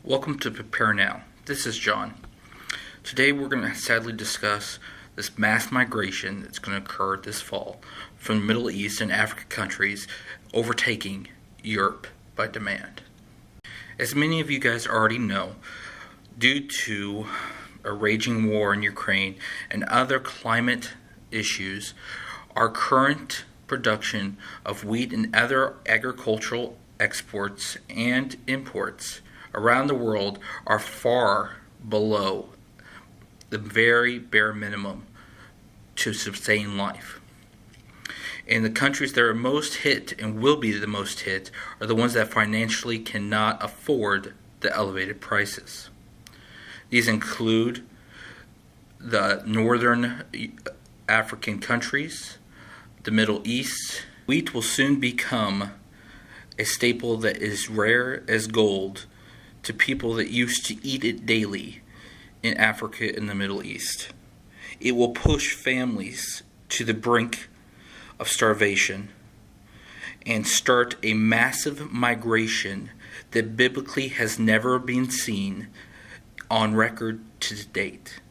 Welcome to Prepare Now. This is John. Today we're going to sadly discuss this mass migration that's going to occur this fall from the Middle East and African countries overtaking Europe by demand. As many of you guys already know, due to a raging war in Ukraine and other climate issues, our current production of wheat and other agricultural exports and imports around the world are far below the very bare minimum to sustain life. And the countries that are most hit and will be the most hit are the ones that financially cannot afford the elevated prices. These include the northern African countries, the Middle East. Wheat will soon become a staple that is rare as gold to people that used to eat it daily in Africa and the Middle East. It will push families to the brink of starvation and start a massive migration that biblically has never been seen on record to date.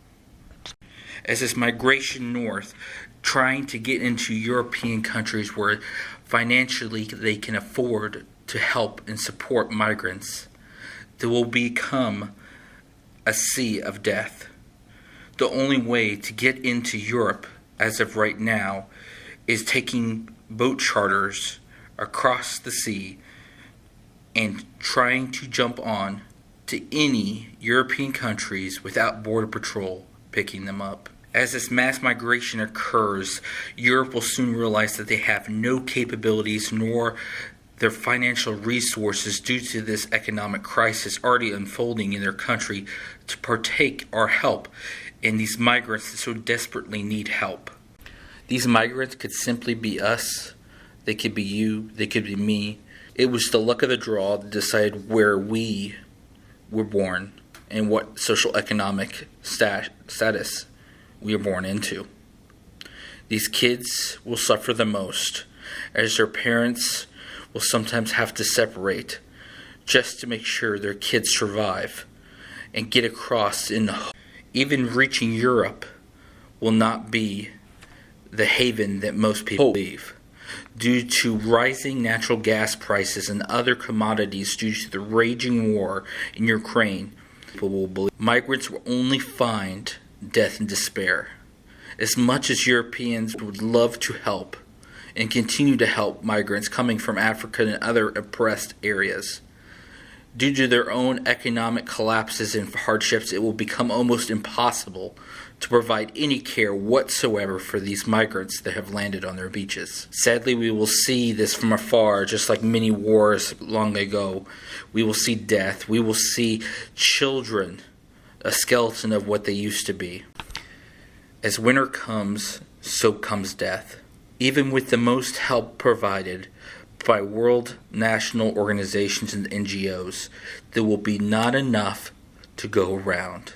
As this migration north, trying to get into European countries where financially they can afford to help and support migrants, there will become a sea of death. The only way to get into Europe as of right now is taking boat charters across the sea and trying to jump on to any European countries without border patrol picking them up. As this mass migration occurs, Europe will soon realize that they have no capabilities nor their financial resources due to this economic crisis already unfolding in their country to partake or help in these migrants that so desperately need help. These migrants could simply be us, they could be you, they could be me. It was the luck of the draw to decide where we were born and what social economic status we are born into. These kids will suffer the most as their parents will sometimes have to separate just to make sure their kids survive and get across. Even reaching Europe will not be the haven that most people believe. Due to rising natural gas prices and other commodities due to the raging war in Ukraine, people will believe migrants will only find death and despair. As much as Europeans would love to help and continue to help migrants coming from Africa and other oppressed areas, due to their own economic collapses and hardships, it will become almost impossible to provide any care whatsoever for these migrants that have landed on their beaches. Sadly, we will see this from afar, just like many wars long ago. We will see death. We will see children, a skeleton of what they used to be. As winter comes, so comes death. Even with the most help provided by world national organizations and NGOs, there will be not enough to go around.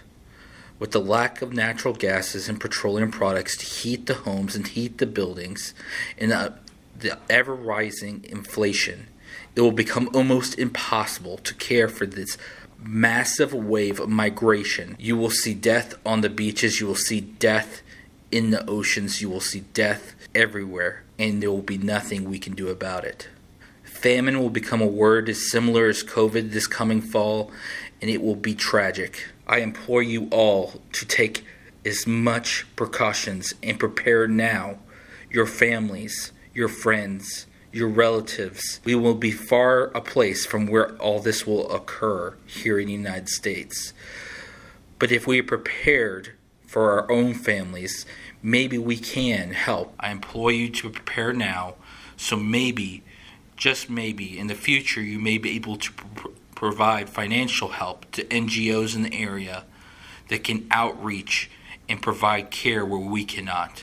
With the lack of natural gases and petroleum products to heat the homes and heat the buildings, and the ever-rising inflation, it will become almost impossible to care for this massive wave of migration. You will see death on the beaches, you will see death in the oceans, you will see death everywhere, and there will be nothing we can do about it. Famine will become a word as similar as COVID this coming fall, and it will be tragic. I implore you all to take as much precautions and prepare now. Your families, your friends, your relatives. We will be far a place from where all this will occur here in the United States. But if we are prepared for our own families, maybe we can help. I implore you to prepare now, so maybe, just maybe, in the future you may be able to provide financial help to NGOs in the area that can outreach and provide care where we cannot.